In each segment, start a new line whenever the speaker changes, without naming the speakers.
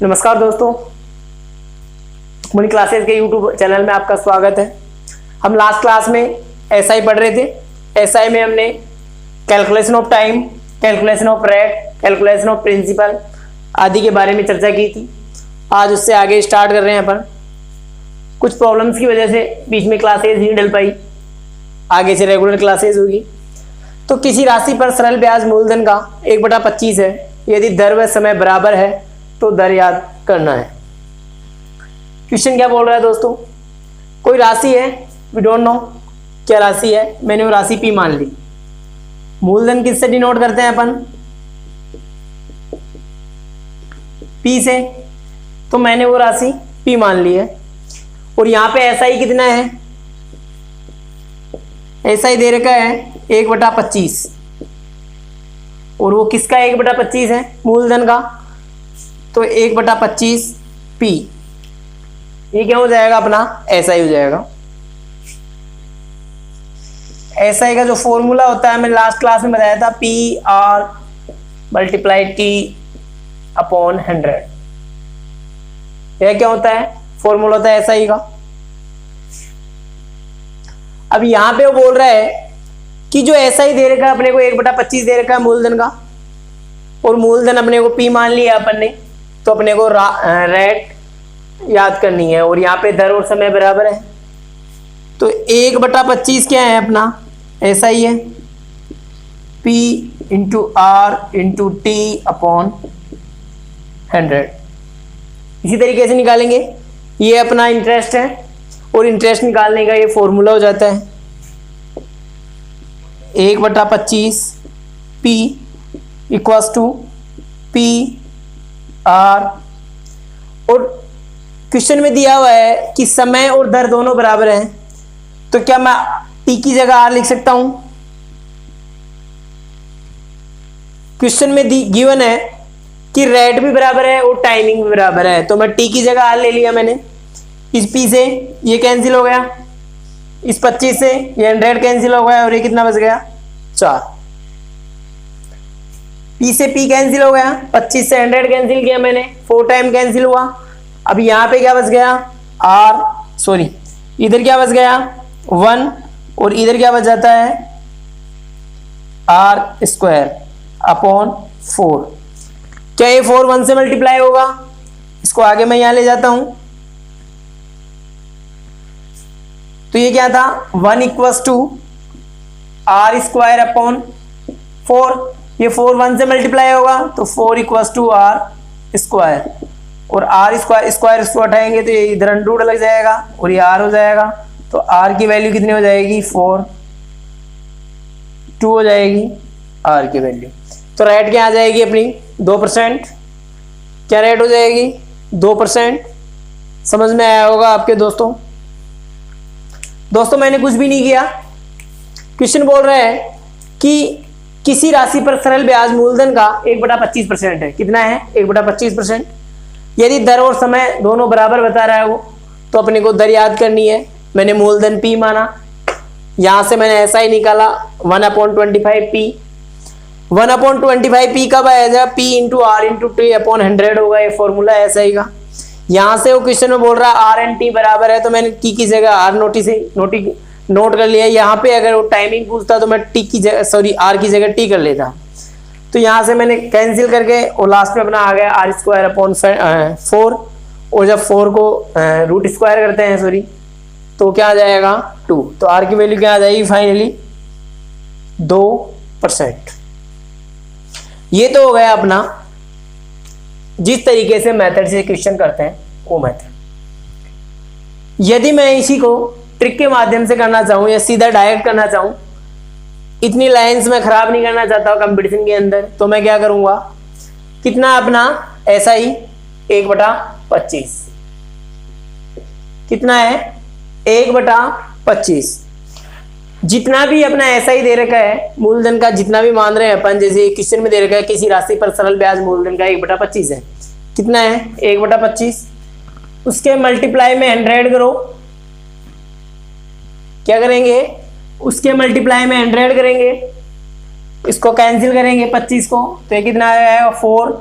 नमस्कार दोस्तों, मुनि क्लासेस के यूट्यूब चैनल में आपका स्वागत है। हम लास्ट क्लास में एसआई पढ़ रहे थे। एसआई में हमने calculation of time, calculation of rate, calculation of principal आदि के बारे में चर्चा की थी। आज उससे आगे स्टार्ट कर रहे हैं अपन। कुछ प्रॉब्लम्स की वजह से बीच में क्लासेज नहीं डल पाई, आगे से रेगुलर क्लासेज होगी। तो किसी राशि पर सरल ब्याज मूलधन का 1/25 है। यदि दर व समय बराबर है तो दर याद करना है। क्वेश्चन क्या बोल रहा है दोस्तों, कोई राशि है, वी डोंट नो क्या राशि है, मैंने वो राशि पी मान ली। मूलधन किससे डिनोट करते हैं अपन, पी से। तो मैंने वो राशि पी मान ली है और यहां पे एसआई कितना है, एसआई दे रखा है 1/25 और वो किसका 1/25 है, मूलधन का। तो 1/25 पी, ये क्या हो जाएगा अपना, एसआई हो जाएगा। एसआई का जो फॉर्मूला होता है मैंने लास्ट क्लास में बताया था, P R multiply T upon 100। यह क्या होता है, फॉर्मूला होता है एसआई का। अब यहां पे वो बोल रहा है कि जो एसआई दे रखा है अपने को 1/25 दे रखा है मूलधन का, और मूलधन अपने को पी मान लिया अपन ने, तो अपने को रेट याद करनी है। और यहाँ पे दर और समय बराबर है, तो 1/25 क्या है अपना, ऐसा ही है, P into R into T upon 100। इसी तरीके से निकालेंगे, ये अपना इंटरेस्ट है और इंटरेस्ट निकालने का ये फॉर्मूला हो जाता है 1/25 P equals to P R. और क्वेश्चन में दिया हुआ है कि समय और दर दोनों बराबर हैं, तो क्या मैं टी की जगह आर लिख सकता हूं। क्वेश्चन में गिवन है कि रेट भी बराबर है और टाइमिंग भी बराबर है, तो मैं टी की जगह आर ले लिया मैंने। इस पी से ये कैंसिल हो गया, इस 25 से ये 100 कैंसिल हो गया और ये कितना बच गया, 4। P से P कैंसिल हो गया, 25 से 100 कैंसिल किया मैंने, 4 टाइम कैंसिल हुआ। अब यहाँ पे क्या बच गया, इधर क्या बच गया 1 और इधर क्या बच जाता है r² अपॉन 4। क्या ये 4 1 से मल्टीप्लाई होगा, इसको आगे मैं यहां ले जाता हूं। तो ये क्या था, 1 इक्वल्स टू r² अपॉन 4। ये 4 1 से मल्टीप्लाई होगा तो 4 इक्वल्स टू r², और r² स्क्वायर इसको हटाएंगे तो ये इधर अंडरूट लग जाएगा और ये r हो जाएगा। तो r की वैल्यू कितनी हो जाएगी, 4, 2 हो जाएगी r की वैल्यू। तो रेट क्या आ जाएगी अपनी, 2%। क्या रेट हो जाएगी, 2%। समझ में आया होगा आपके दोस्तों। मैंने कुछ भी नहीं किया। क्वेश्चन बोल रहा है कि किसी राशि पर सरल ब्याज मूलधन का 1/25% है। कितना है, 1/25%। यदि दर और समय दोनों बराबर बता रहा है वो, तो अपने को दर याद करनी है। मैंने मूलधन P माना, यहां से मैंने ऐसा ही निकाला 1/25 P। 1/25 P कब आएगा, P into R into T upon 100 होगा, ये फॉर्मूला ऐसा ही का। यहां से वो क्वेश्चन में बोल रहा है आर एंड टी बराबर है, तो मैंने टी की जगह आर नोट कर लिया। यहाँ पे अगर वो टाइमिंग पूछता तो मैं आर की जगह टी कर लेता। तो यहाँ से मैंने कैंसिल करके और लास्ट में अपना आ गया r² अपॉन 4। और जब 4 को रूट स्क्वायर करते हैं तो क्या आ जाएगा 2। तो r की वैल्यू क्या आ जाएगी फाइनली, 2%। ये तो हो गया अपना जिस तरीके से मेथड से क्वेश्चन करते हैं वो मेथड। यदि मैं इसी को ट्रिक के माध्यम से करना चाहूं या सीधा डायरेक्ट करना चाहूं, इतनी लाइंस में खराब नहीं करना चाहता कंपटीशन के अंदर, तो मैं क्या करूंगा, कितना अपना एसआई 1/25 कितना है, 1/25। जितना भी अपना एसआई दे रखा है मूलधन का, जितना भी मान रहे हैं अपन, जैसे क्वेश्चन में दे रखा है किसी राशि पर सरल ब्याज मूलधन का 1/25 है। कितना है, 1/25। उसके मल्टीप्लाई में 100 करो। क्या करेंगे, उसके मल्टीप्लाई में 100 करेंगे, इसको कैंसिल करेंगे 25 को, तो ये कितना आएगा 4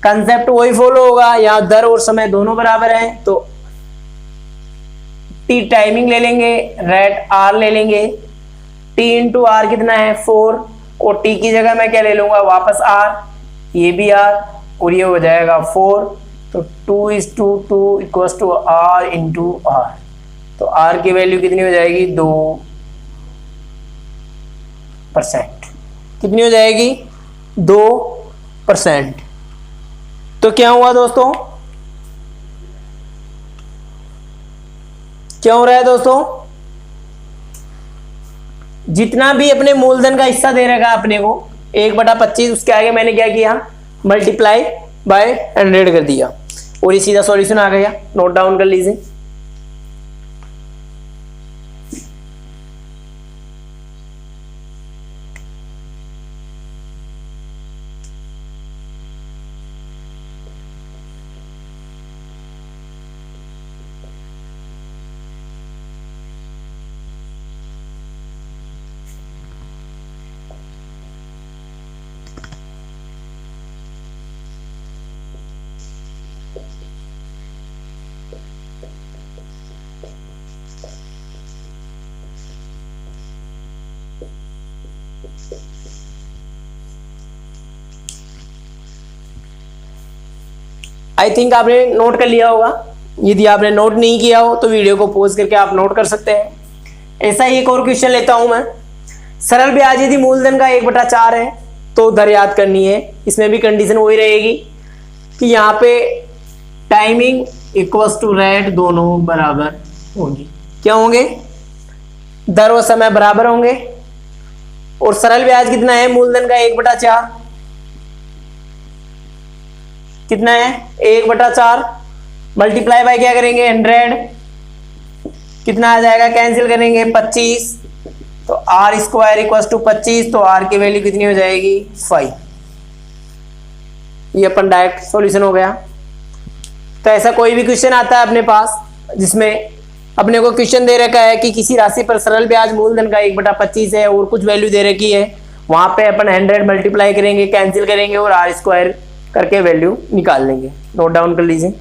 कंसेप्ट वही फॉलो होगा, यहाँ दर और समय दोनों बराबर हैं तो टी टाइमिंग ले लेंगे, रेट आर ले लेंगे, टी इंटू आर कितना है 4, और टी की जगह मैं क्या ले लूंगा वापस आर, ये भी आर और ये हो जाएगा 4, तो 2:2 equals to R into R, तो आर की वैल्यू कितनी हो जाएगी 2%। कितनी हो जाएगी 2%। तो क्या हुआ दोस्तों, क्या हो रहा है दोस्तों, जितना भी अपने मूलधन का हिस्सा दे रखा है अपने को 1/25, उसके आगे मैंने क्या किया मल्टीप्लाई बाय 100 कर दिया और ये सीधा सॉल्यूशन आ गया। नोट डाउन कर लीजिए। आई थिंक आपने नोट कर लिया होगा। यदि आपने नोट नहीं किया हो तो वीडियो को पॉज करके आप नोट कर सकते हैं। ऐसा ही एक और क्वेश्चन लेता हूं मैं। सरल ब्याज यदि मूलधन का 1/4 है तो दर याद करनी है। इसमें भी कंडीशन वही रहेगी कि यहाँ पे टाइमिंग इक्वल्स टू रेट दोनों बराबर होंगी। क्या होंगे, दर और समय बराबर होंगे। और सरल ब्याज कितना है मूलधन का 1/4 कितना है 1/4 मल्टीप्लाई बाय क्या करेंगे 100, कितना आ जाएगा कैंसिल करेंगे 25, तो आर स्क्वायर इक्वल्स टू 25, तो आर की वैल्यू कितनी हो जाएगी 5। ये अपन डायरेक्ट सॉल्यूशन हो गया। तो ऐसा कोई भी क्वेश्चन आता है अपने पास जिसमें अपने को क्वेश्चन दे रखा है कि किसी राशि पर सरल ब्याज मूलधन का 1/25 है और कुछ वैल्यू दे रखी है, वहां पे अपन 100 मल्टीप्लाई करेंगे, कैंसिल करेंगे और आर स्क्वायर करके वैल्यू निकाल लेंगे। नोट डाउन कर लीजिए।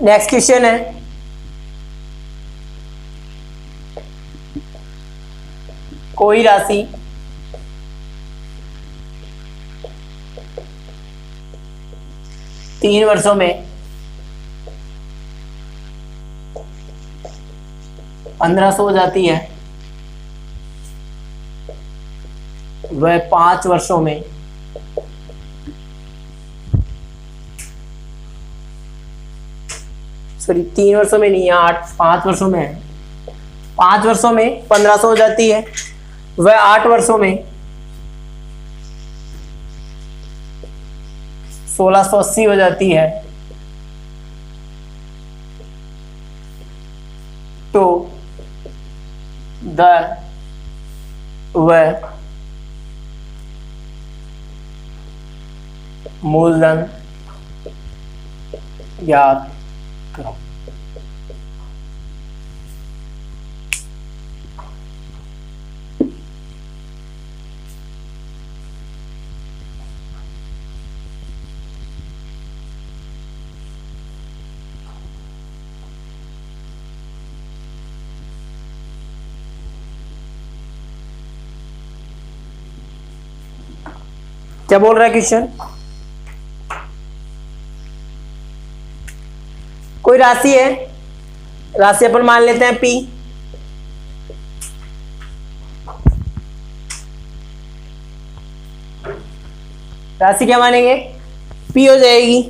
नेक्स्ट क्वेश्चन है, कोई राशि तीन वर्षों में 1500 हो जाती है, वह 5 वर्षों में सॉरी 3 वर्षों में नहीं है 5 वर्षों में है। 5 वर्षों में 1500 हो जाती है, वह 8 वर्षों में 1680 हो जाती है, तो वह मूलधन याद करो। क्या बोल रहा है क्वेश्चन, कोई राशि है, राशि अपन मान लेते हैं P, राशि क्या मानेंगे पी हो जाएगी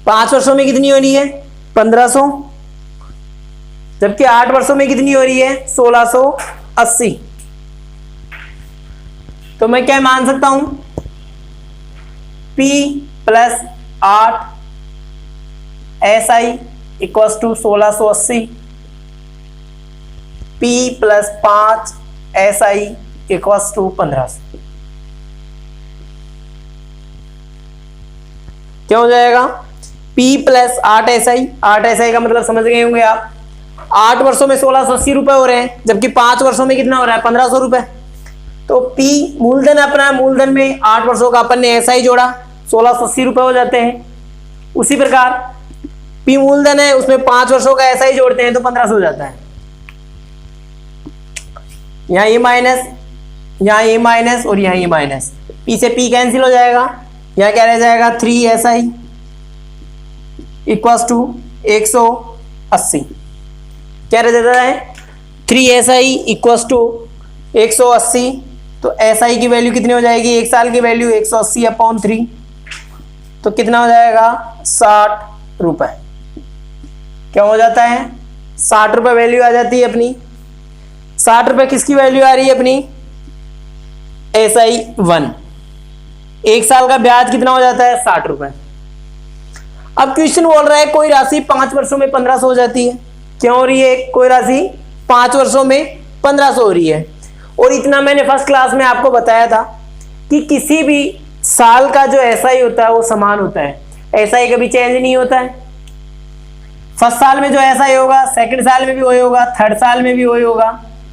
5 वर्षों में कितनी हो रही है 1500, जबकि 8 वर्षों में कितनी हो रही है 1680। तो मैं क्या मान सकता हूं P plus 8 SI equals to 1680, P plus 5 SI equals to 1500। क्या हो जाएगा P प्लस 8 SI, 8 SI का मतलब समझ गए होंगे आप, 8 वर्षों में 1680 रुपए हो रहे हैं, जबकि 5 वर्षों में कितना हो रहा है 1500 रुपए। तो P मूलधन अपना, मूलधन में 8 वर्षों का अपन ने SI जोड़ा 1680 रुपए हो जाते हैं। उसी प्रकार P मूलधन है, उसमें 5 वर्षों का SI जोड़ते हैं तो 1500 हो जाता है। यहाँ ये माइनस, यहाँ ये माइनस और यहाँ ये माइनस, P से P कैंसिल हो जाएगा, यहाँ क्या रह जाएगा 3 SI इक्वल्स टू 180। क्या रह जाता है 3 SI इक्वल्स टू 180। तो SI की वैल्यू कितनी हो जाएगी, एक साल की वैल्यू 180/3, तो कितना हो जाएगा 60 रुपए। क्या हो जाता है 60 रुपए वैल्यू आ जाती है अपनी। 60 रुपए किसकी वैल्यू आ रही है अपनी SI1। एक साल का ब्याज कितना हो जाता है 60 रुपए। अब क्वेश्चन बोल रहा है कोई राशि 5 वर्षों में 1500 हो जाती है। क्यों हो रही है, कोई राशि 5 वर्षों में 1500 हो रही है। और इतना मैंने फर्स्ट क्लास में आपको बताया था कि किसी भी साल का जो SI होता है वो समान होता है, SI कभी चेंज नहीं होता है। फर्स्ट साल में जो SI होगा सेकंड साल में भी वही होगा, थर्ड साल में भी वही होगा,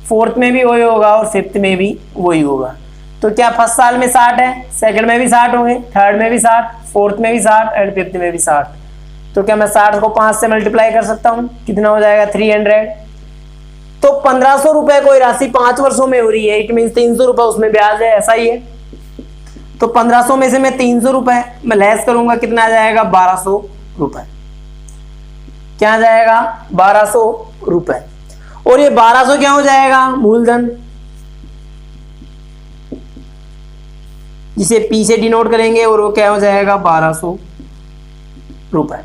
फोर्थ में भी वही होगा और फिफ्थ में भी वही होगा। तो क्या फर्स्ट साल में 60 है, सेकंड में भी 60 होंगे, थर्ड में भी 60, फोर्थ में भी 60 एंड फिफ्थ में भी 60। तो क्या मैं 60 को 5 से मल्टीप्लाई कर सकता हूं, कितना हो जाएगा 300। तो 1500 रुपए कोई राशि 5 वर्षों में हो रही है, इट मीन 300 रुपए उसमें ब्याज है, ऐसा ही है। तो 1500 में से मैं 300 रुपए मैं लेस करूंगा, कितना आ जाएगा 1200 रुपए। क्या आ जाएगा 1200 रुपए। और ये 1200 क्या हो जाएगा मूलधन, जिसे P से डिनोट करेंगे, और वो क्या हो जाएगा 1200 रुपए।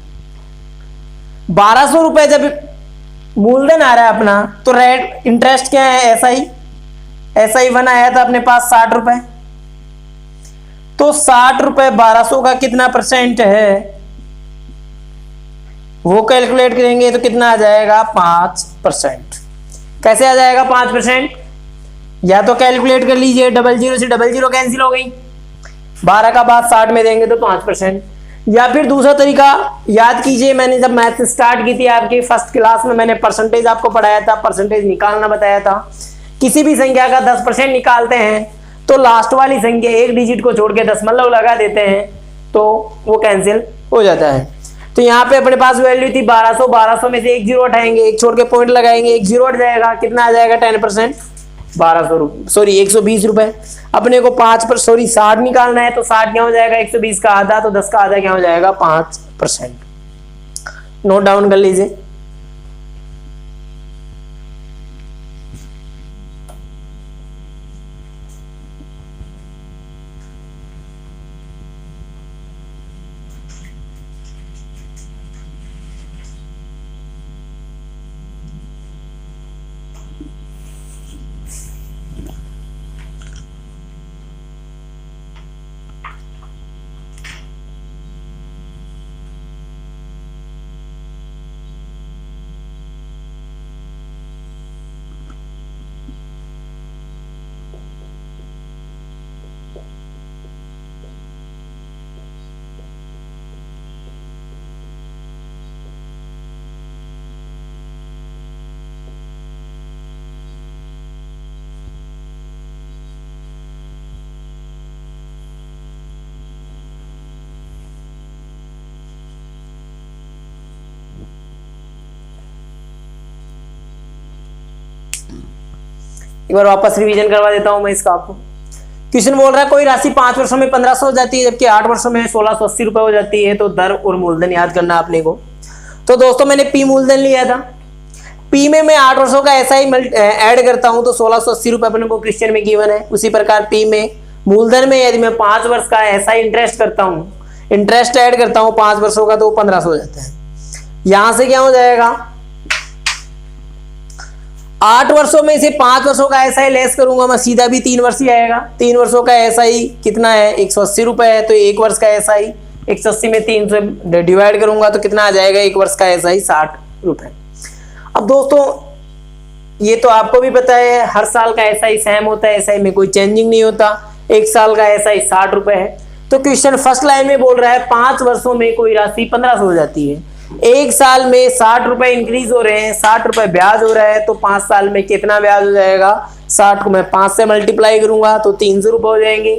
1200 रुपए जब मूलधन आ रहा है अपना, तो रेट इंटरेस्ट क्या है SI1 आया था अपने पास 60 रुपए। तो 60 रुपए 1200 का कितना परसेंट है वो कैलकुलेट करेंगे तो कितना आ जाएगा 5%। कैसे आ जाएगा 5%, या तो कैलकुलेट कर लीजिए, 00 से 00 कैंसिल हो गई, 12 का बाद 60 में देंगे तो 5%। या फिर दूसरा तरीका याद कीजिए, मैंने जब मैथ स्टार्ट की थी आपकी फर्स्ट क्लास में, मैंने परसेंटेज आपको पढ़ाया था, परसेंटेज निकालना बताया था। किसी भी संख्या का 10% निकालते हैं तो लास्ट वाली संख्या एक डिजिट को छोड़ के दशमलव लगा देते हैं तो वो कैंसिल हो जाता है। तो यहाँ पे अपने पास वैल्यू थी 1200, 1200 में से एक जीरो हटाएंगे, एक छोड़ के पॉइंट लगाएंगे, एक जीरो हट जाएगा, कितना आ जाएगा 10%, 1200 रुपये, सॉरी 120 रुपए। अपने को 60 निकालना है, तो 60 क्या हो जाएगा 120 का आधा, तो 10 का आधा क्या हो जाएगा 5%। नोट डाउन कर लीजिए। एक बार वापस रिवीजन करवा देता हूं मैं इसका आपको। क्वेश्चन बोल रहा है कोई राशि 5 वर्षों में 1500 हो जाती है, जबकि 8 वर्षों में 1680 रुपए हो जाती है, तो दर और मूलधन याद करना आपने को। तो दोस्तों मैंने P मूलधन लिया था। पी में मैं 8 वर्षों का ऐसा ही ऐड करता हूं तो 1680 रुपए अपने को क्वेश्चन में गिवन है। उसी प्रकार पी में मूलधन में यदि मैं 5 वर्ष का ऐसा इंटरेस्ट करता हूं, इंटरेस्ट ऐड करता हूं 5 वर्षों का, तो 1500 हो जाता है। यहां से क्या हो जाएगा, 8 वर्षों में से 5 वर्षों का ऐसा ही लेस करूंगा मैं, सीधा भी 3 वर्ष ही आएगा। 3 वर्षों का ऐसा ही कितना है, 180 रुपए है, तो 1 वर्ष का ऐसा ही 180 में 3 से डिवाइड करूंगा तो कितना आ जाएगा, 1 वर्ष का ऐसा ही 60 रुपए। अब दोस्तों ये तो आपको भी पता है, हर साल का ऐसा ही सेम होता है, ऐसा ही में कोई चेंजिंग नहीं होता। 1 साल का ऐसा ही 60 रुपए है। तो क्वेश्चन फर्स्ट लाइन में बोल रहा है 5 वर्षों में कोई राशि 1500 हो जाती है। 1 साल में 60 रुपए इंक्रीज हो रहे हैं, 60 रुपए ब्याज हो रहा है, तो 5 साल में कितना ब्याज हो जाएगा, 60 को मैं 5 से मल्टीप्लाई करूंगा तो 300 रुपए हो जाएंगे।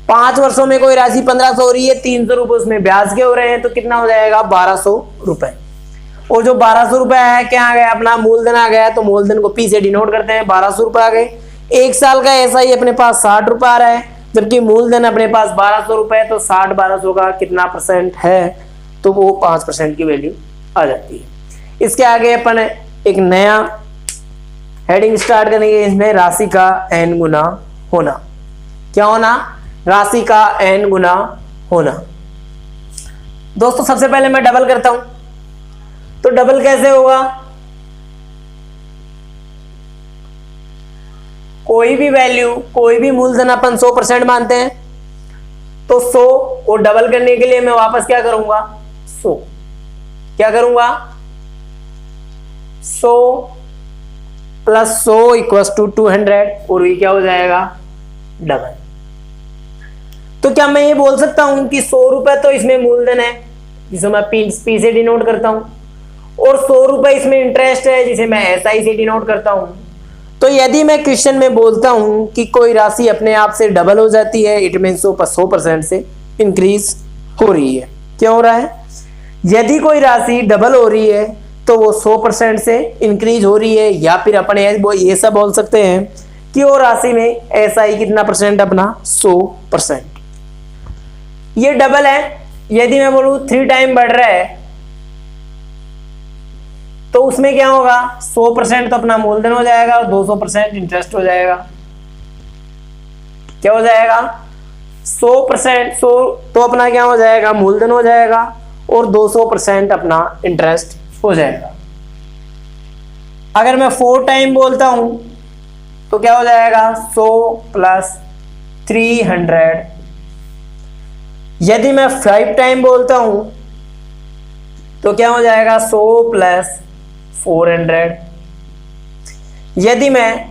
5 वर्षों में कोई राशि 1500 हो रही है, 300 रुपए उसमें ब्याज के हो रहे हैं, तो कितना हो जाएगा, 1200 रुपए। और जो 1200 रुपए है क्या आ गया, अपना मूलधन आ गया, तो मूलधन को पी से डिनोट करते हैं, 1200 रुपए आ गए। 1 साल का ऐसा ही अपने पास 60 रुपए आ रहा है, जबकि मूलधन अपने पास 1200 रुपए है, तो 60 1200 का कितना परसेंट है, तो वो 5% की वैल्यू आ जाती है। इसके आगे अपन एक नया हेडिंग स्टार्ट करेंगे, इसमें राशि का n गुना होना। क्या होना, राशि का n गुना होना। दोस्तों सबसे पहले मैं डबल करता हूं, तो डबल कैसे होगा, कोई भी वैल्यू, कोई भी मूलधन अपन 100% मानते हैं, तो 100 को डबल करने के लिए मैं वापस क्या करूंगा, 100 क्या करूंगा, 100 प्लस 100 इक्वल्स टू 200, और ये क्या हो जाएगा, डबल। तो क्या मैं ये बोल सकता हूं कि 100 रुपए तो इसमें मूलधन है जिसे मैं पी से डिनोट करता हूं, और 100 रुपए इसमें इंटरेस्ट है जिसे मैं एसआई से डिनोट करता हूं। तो यदि मैं क्वेश्चन में बोलता हूं कि कोई राशि अपने आप से डबल हो जाती है, इट मीन 100% से इंक्रीज हो रही है। क्या हो रहा है, यदि कोई राशि डबल हो रही है तो वो 100% से इंक्रीज हो रही है, या फिर अपन ये सब बोल सकते हैं कि वो राशि में एसआई कितना परसेंट, अपना 100%। ये डबल है। यदि मैं बोलूं 3 टाइम बढ़ रहा है, तो उसमें क्या होगा, 100% तो अपना मूलधन हो जाएगा और 200% इंटरेस्ट हो जाएगा। क्या हो जाएगा, 100% 100 तो अपना क्या हो जाएगा, मूलधन हो जाएगा, और 200% अपना इंटरेस्ट हो जाएगा। अगर मैं 4 टाइम बोलता हूं तो क्या हो जाएगा, 100 प्लस 300। यदि मैं 5 टाइम बोलता हूं तो क्या हो जाएगा, 100 प्लस 400। यदि मैं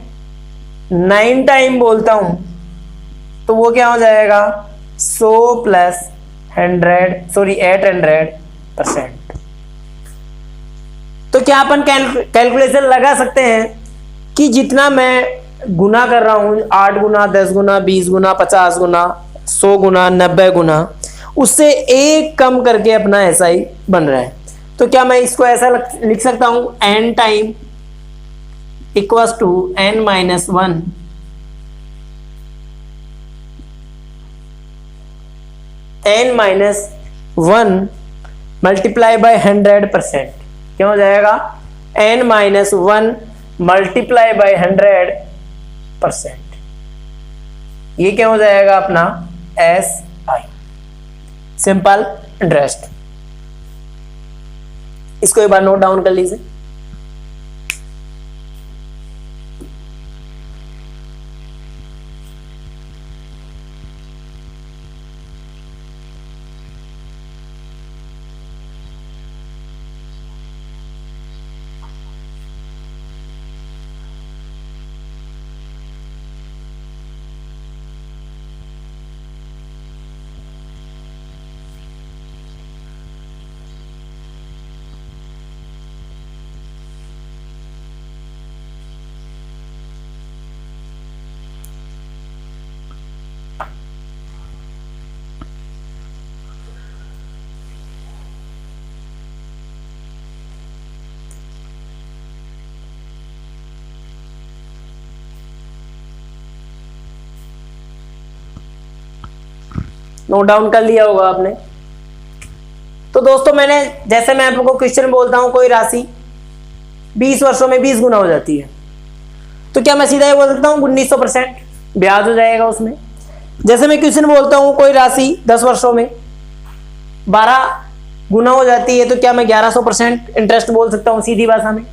9 टाइम बोलता हूं तो वो क्या हो जाएगा, 100 प्लस 800%। तो क्या अपन कैलकुलेशन लगा सकते हैं कि जितना मैं गुना कर रहा हूं, 8 गुना, 10 गुना, 20 गुना, 50 गुना, 100 गुना, 90 गुना, उससे एक कम करके अपना ऐसा ही बन रहा है। तो क्या मैं इसको ऐसा लिख सकता हूं, n time equals to n minus 1 n minus 1 multiply by 100%। क्या हो जाएगा, n माइनस 1 मल्टीप्लाई बाय 100%। ये क्या हो जाएगा, अपना SI, सिंपल इंटरेस्ट। इसको एक बार नोट डाउन कर लीजिए। नोट डाउन कर लिया होगा आपने। तो दोस्तों मैंने, जैसे मैं आपको क्वेश्चन बोलता हूं कोई राशि 20 वर्षों में 20 गुना हो जाती है, तो क्या मैं सीधा ये बोल सकता हूँ 1900% ब्याज हो जाएगा उसमें। जैसे मैं क्वेश्चन बोलता हूँ कोई राशि 10 वर्षों में 12 गुना हो जाती है, तो क्या मैं 1100% इंटरेस्ट बोल सकता हूँ सीधी भाषा में।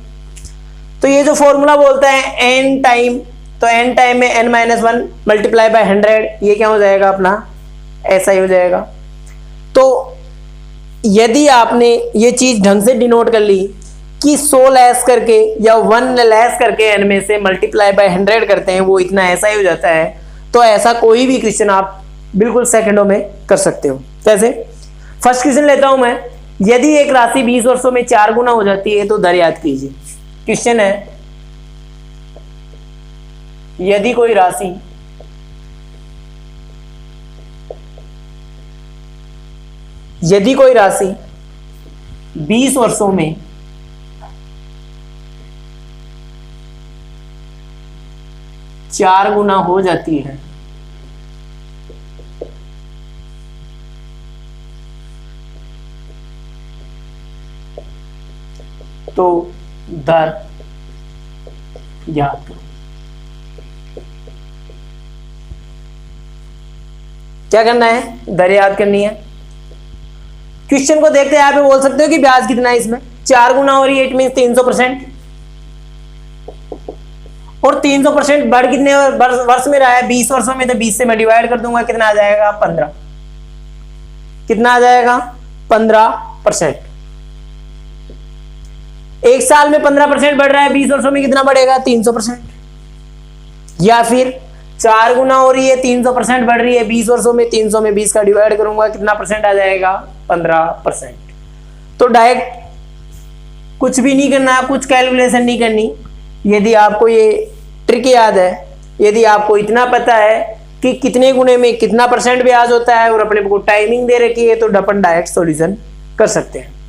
तो ये जो फॉर्मूला बोलता है एन टाइम, तो एन टाइम में n-1 मल्टीप्लाई बाय 100, ये क्या हो जाएगा अपना ऐसा ही हो जाएगा। तो यदि आपने ये चीज ढंग से डिनोट कर ली कि 100 लेस करके या 1 लेस करके n में से मल्टीप्लाई बाय 100 करते हैं वो इतना ऐसा ही हो जाता है, तो ऐसा कोई भी क्वेश्चन आप बिल्कुल सेकंडों में कर सकते हो। कैसे? फर्स्ट क्वेश्चन लेता हूं मैं, यदि एक राशि 20 वर्षों में 4 गुना हो जाती है तो दर याद कीजिए। क्वेश्चन है यदि कोई राशि यदि कोई राशि 20 वर्षों में 4 गुना हो जाती है तो दर याद करो। क्या करना है? दर याद करनी है। क्वेश्चन को देखते हैं, आप बोल सकते हो कि ब्याज कितना है इसमें, 4 गुना हो रही है, इट मीन 300%। और 300% बढ़ कितने वर्ष में रहा है? 20 वर्षों में, तो 20 से मैं डिवाइड कर दूंगा, कितना आ जाएगा? 15। कितना आ जाएगा? 15%। एक साल में 15% बढ़ रहा है, 20 वर्षों में कितना बढ़ेगा? 300%। या फिर 4 गुना हो रही है, 300% बढ़ रही है 20 वर्षों में, 300 में 20 का डिवाइड करूंगा, कितना परसेंट आ जाएगा? 15%। तो डायरेक्ट कुछ भी नहीं करना, कुछ कैलकुलेशन नहीं करनी। यदि आपको ये ट्रिक याद है, यदि आपको इतना पता है कि कितने गुने में कितना % ब्याज होता है और अपने को टाइमिंग दे रखी है, तो अपन डायरेक्ट सॉल्यूशन कर सकते हैं।